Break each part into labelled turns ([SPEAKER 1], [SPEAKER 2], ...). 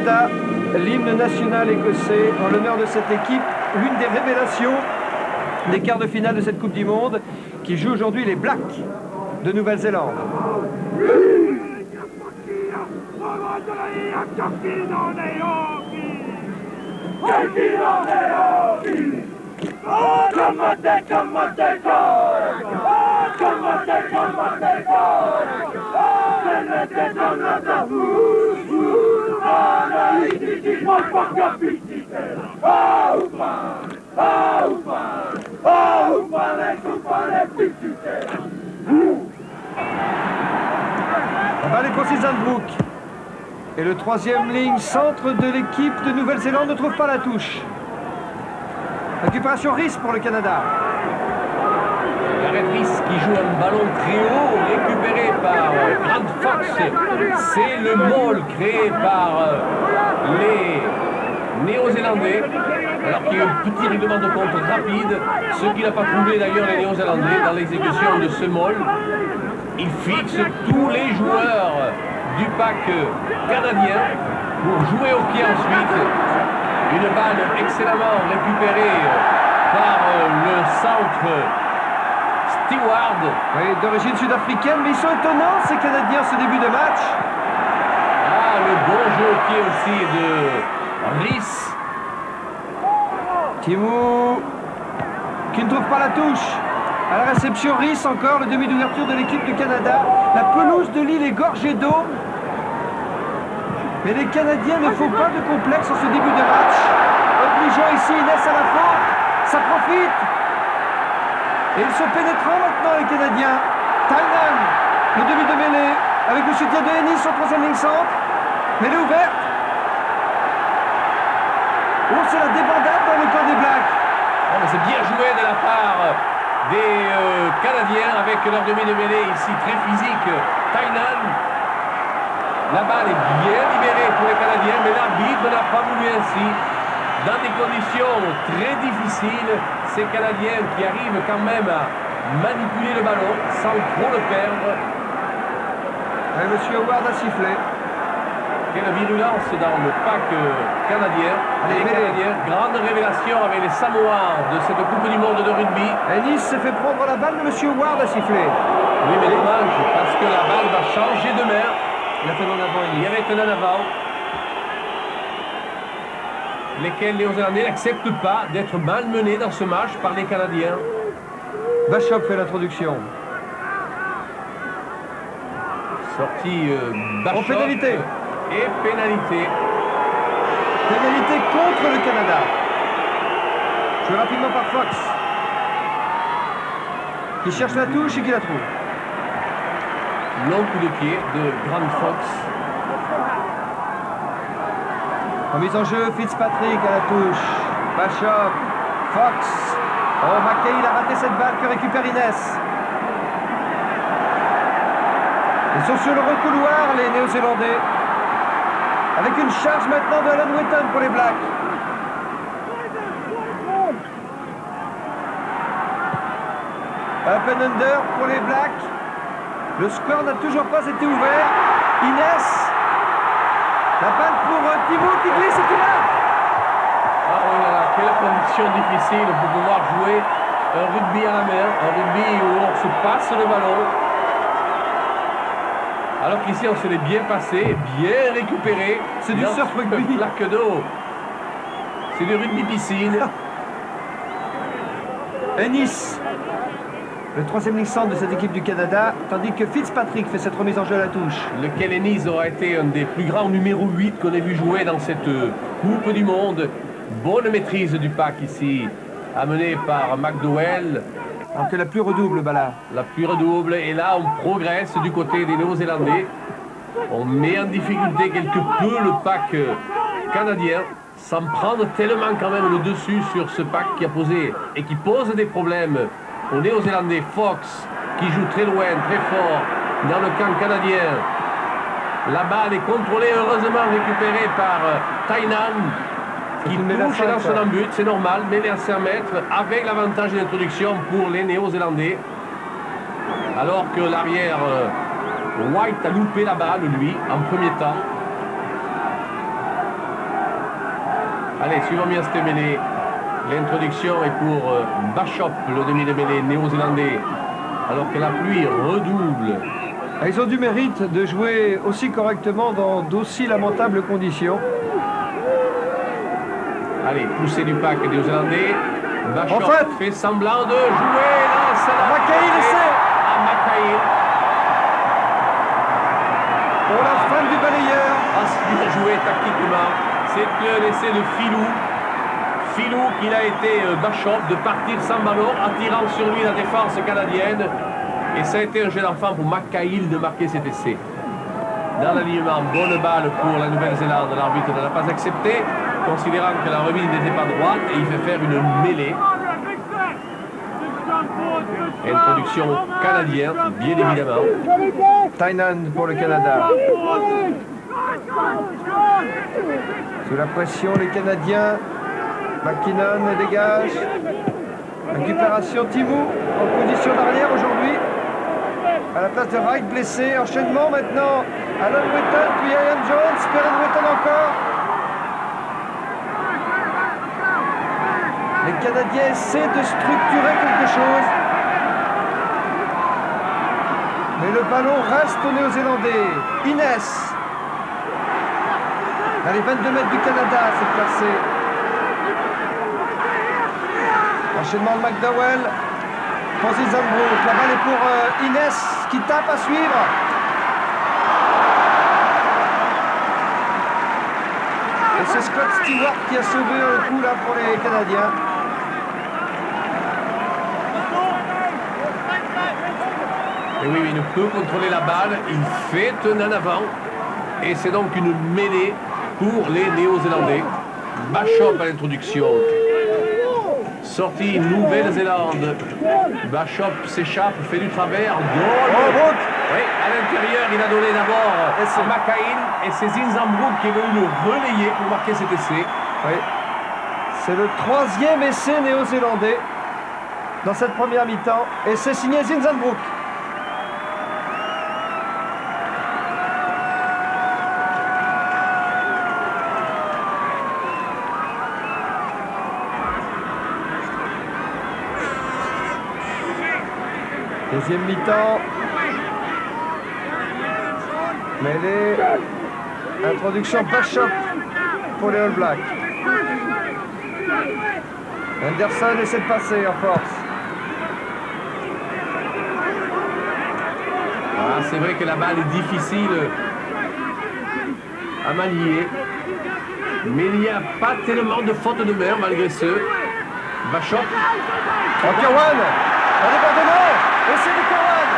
[SPEAKER 1] Canada, l'hymne national écossais en l'honneur de cette équipe, l'une des révélations des quarts de finale de cette Coupe du Monde, qui joue aujourd'hui les Blacks de Nouvelle-Zélande. La balle est pour Sandbrook. Et le troisième ligne centre de l'équipe de Nouvelle-Zélande ne trouve pas la touche. Récupération Rhys pour le Canada.
[SPEAKER 2] Gareth Rhys qui joue un ballon très haut, récupéré par Grant Fox. C'est le maul créé par les Néo-Zélandais. Alors qu'il y a un petit règlement de compte rapide, ce qu'il n'a pas trouvé d'ailleurs les Néo-Zélandais dans l'exécution de ce maul. Il fixe tous les joueurs du pack canadien pour jouer au pied ensuite. Une balle excellemment récupérée par le centre Stewart.
[SPEAKER 1] Oui, d'origine sud-africaine, mais ils sont étonnants ces Canadiens ce début de match.
[SPEAKER 2] Ah, le bon jeu au pied aussi de Rhys.
[SPEAKER 1] Timou qui ne trouve pas la touche. À la réception, Rhys encore, le demi d'ouverture de l'équipe du Canada. La pelouse de l'île est gorgée d'eau. Mais les Canadiens ne font pas de complexe en ce début de match. Obligeant ici Inès à la faute. Ça profite. Et ils sont pénétrants maintenant, les Canadiens. Tynan, le demi de mêlée, avec le soutien de Ennis sur troisième ligne centre. Mais elle est ouverte. Oh, c'est la débandade dans le camp des Blacks.
[SPEAKER 2] Oh, mais c'est bien joué de la part des Canadiens avec leur demi de mêlée ici, très physique. Tynan. La balle est bien libérée pour les Canadiens, mais l'arbitre n'a pas voulu ainsi. Dans des conditions très difficiles, ces Canadiens qui arrivent quand même à manipuler le ballon sans trop le perdre.
[SPEAKER 1] Et Monsieur Howard a sifflé.
[SPEAKER 2] Quelle virulence dans le pack canadien. Les Canadiens, grande révélation avec les Samoans de cette Coupe du Monde de rugby.
[SPEAKER 1] Ennis s'est fait prendre la balle, mais Monsieur Howard a sifflé.
[SPEAKER 2] Oui, mais dommage, parce que la balle va changer de main.
[SPEAKER 1] Il a fait en avant Ennis.
[SPEAKER 2] Il y avait un en avant. Lesquels les Néo-Zélandais n'acceptent pas d'être malmenés dans ce match par les Canadiens.
[SPEAKER 1] Bachop fait l'introduction.
[SPEAKER 2] Sortie Bachop.
[SPEAKER 1] En pénalité.
[SPEAKER 2] Et pénalité.
[SPEAKER 1] Pénalité contre le Canada. Joué rapidement par Fox. Qui cherche la touche et qui la trouve.
[SPEAKER 2] Long coup de pied de Grant Fox.
[SPEAKER 1] Remise en jeu, Fitzpatrick à la touche. Bachop, Fox. Oh, Mackay, il a raté cette balle que récupère Inès. Ils sont sur le recouloir, les Néo-Zélandais. Avec une charge maintenant de Alan Wetton pour les Blacks. Up and under pour les Blacks. Le score n'a toujours pas été ouvert. Inès. La balle pour Thibaut qui glisse et qui marque.
[SPEAKER 2] Ah oui, là, là, quelle condition difficile pour pouvoir jouer un rugby à la main, un rugby où on se passe le ballon. Alors qu'ici on se l'est bien passé, bien récupéré.
[SPEAKER 1] C'est du surf rugby.
[SPEAKER 2] Plaque d'eau. C'est du rugby piscine.
[SPEAKER 1] Ennis. Le troisième ligne centre de cette équipe du Canada, tandis que Fitzpatrick fait cette remise en jeu à la touche.
[SPEAKER 2] Lequel Ennis aura été un des plus grands numéro 8 qu'on ait vu jouer dans cette Coupe du Monde. Bonne maîtrise du pack ici, amené par McDowell.
[SPEAKER 1] Alors que la pluie redouble, Ballard.
[SPEAKER 2] La pluie redouble, et là on progresse du côté des Néo-Zélandais. On met en difficulté quelque peu le pack canadien, sans prendre tellement quand même le dessus sur ce pack qui a posé et qui pose des problèmes aux Néo-Zélandais. Fox qui joue très loin, très fort dans le camp canadien. La balle est contrôlée, heureusement récupérée par Tynan qui touche dans son embut, c'est normal, mais les à 5 mètres avec l'avantage d'introduction pour les Néo-Zélandais. Alors que l'arrière White a loupé la balle, lui, en premier temps. Allez, suivons bien cette mêlée. L'introduction est pour Bachop, le demi de mêlée néo-zélandais, alors que la pluie redouble.
[SPEAKER 1] Ils ont du mérite de jouer aussi correctement dans d'aussi lamentables conditions.
[SPEAKER 2] Allez, poussée du pack néo-zélandais. Bachop
[SPEAKER 1] En fait,
[SPEAKER 2] fait semblant de jouer. Lance la
[SPEAKER 1] Mackay l'essaie.
[SPEAKER 2] à Mackay.
[SPEAKER 1] Pour la fin du balayeur.
[SPEAKER 2] Bien joué tactiquement. C'est le laissé de Filou. Filou qu'il a été Bachop de partir sans ballon, attirant sur lui la défense canadienne. Et ça a été un jeu d'enfant pour McCahill de marquer cet essai. Dans l'alignement, bonne balle pour la Nouvelle-Zélande. L'arbitre ne l'a pas accepté, considérant que la remise n'était pas droite, et il fait faire une mêlée. Introduction canadienne, bien évidemment.
[SPEAKER 1] Tainan pour le Canada. Sous la pression, les Canadiens. McKinnon dégage. Récupération Timou en position d'arrière aujourd'hui. À la place de Wright blessé. Enchaînement maintenant. Alan Wetton puis Ian Jones. Perrin Wetton encore. Les Canadiens essaient de structurer quelque chose. Mais le ballon reste aux Néo-Zélandais. Inès. Dans les 22 mètres du Canada, c'est placé. Enchaînement de McDowell. Francis Zandbrook. La balle est pour Inès qui tape à suivre. Et c'est Scott Stewart qui a sauvé le coup là pour les Canadiens.
[SPEAKER 2] Et oui, il ne peut contrôler la balle. Il fait un en avant. Et c'est donc une mêlée pour les Néo-Zélandais. Bachop à l'introduction. Sortie Nouvelle-Zélande. Bachop s'échappe, fait du travers. Goal. Oui, à l'intérieur, il a donné d'abord à Mackay et c'est Zinzambrook qui est venu le relayer pour marquer cet essai.
[SPEAKER 1] Oui. C'est le 3e essai néo-zélandais dans cette première mi-temps. Et c'est signé Zinzambrook. Deuxième mi-temps. Mêlée. Introduction Bachop pour les All Blacks. Anderson essaie de passer en force.
[SPEAKER 2] Ah, c'est vrai que la balle est difficile à manier. Mais il n'y a pas tellement de fautes de main malgré ce. Bachop.
[SPEAKER 1] Kirwan. Un débordement. Essai de Kirwan.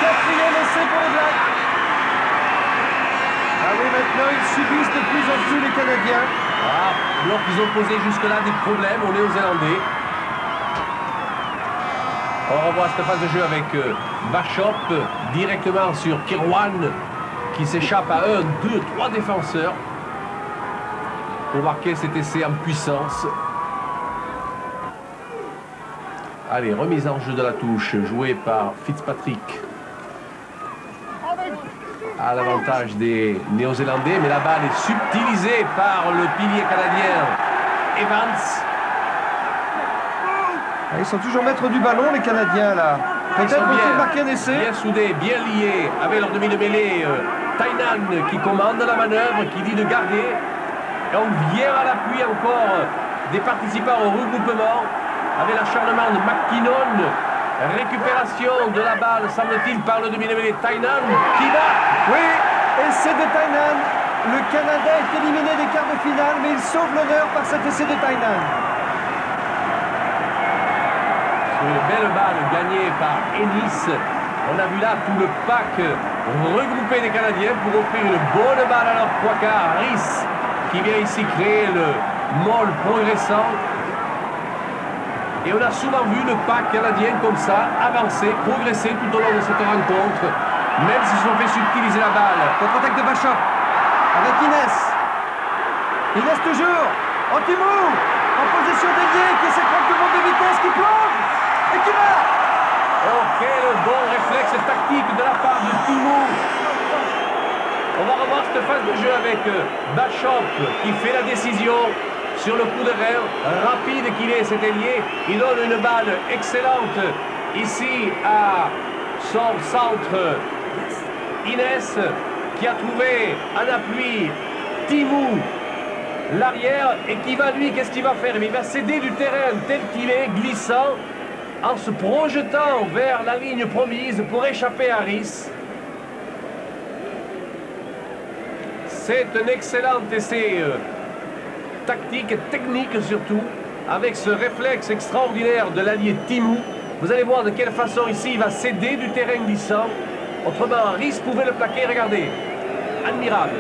[SPEAKER 1] 4e essai pour les Blacks. Ah oui, maintenant ils subissent de plus en plus les Canadiens.
[SPEAKER 2] Ah, alors qu'ils ont posé jusque-là des problèmes aux Néo-Zélandais. On revoit cette phase de jeu avec Bachop directement sur Kirwan qui s'échappe à 1, 2, 3 défenseurs pour marquer cet essai en puissance. Allez, remise en jeu de la touche jouée par Fitzpatrick à l'avantage des Néo-Zélandais, mais la balle est subtilisée par le pilier canadien Evans.
[SPEAKER 1] Ils sont toujours maîtres du ballon, les Canadiens, là. Peut-être vont-ils marquer un essai.
[SPEAKER 2] Bien soudés, bien liés, avec leur demi de mêlée. Tainan qui commande la manœuvre, qui dit de garder. Et on vient à l'appui encore des participants au regroupement, avec l'acharnement de McKinnon. Récupération de la balle, semble-t-il, par le demi de mêlée Tainan, qui va.
[SPEAKER 1] Oui, essai de Tainan. Le Canada est éliminé des quarts de finale, mais il sauve l'honneur par cet essai de Tainan.
[SPEAKER 2] Une belle balle gagnée par Ennis. On a vu là tout le pack regroupé des Canadiens pour offrir une bonne balle à leur trois quarts. Rhys qui vient ici créer le môle progressant. Et on a souvent vu le pack canadien comme ça avancer, progresser tout au long de cette rencontre, même s'ils se sont fait subtiliser la balle.
[SPEAKER 1] Contre-attaque de Bachop avec Inès. Inès toujours. Antimou en position dédiée qui essaie de prendre tout le monde de vitesse, qui plonge et qui va.
[SPEAKER 2] Oh, quel bon réflexe tactique de la part de Timou. On va revoir cette phase de jeu avec Bachop qui fait la décision sur le coup de rein. Rapide qu'il est, cet ailier. Il donne une balle excellente ici à son centre. Inès qui a trouvé un appui. Timou, l'arrière, et qui va lui, qu'est-ce qu'il va faire? Il va céder du terrain tel qu'il est, glissant, en se projetant vers la ligne promise pour échapper à Rhys. C'est un excellent essai tactique et technique surtout, avec ce réflexe extraordinaire de l'allié Timou. Vous allez voir de quelle façon ici il va céder du terrain glissant. Autrement, Rhys pouvait le plaquer, regardez. Admirable.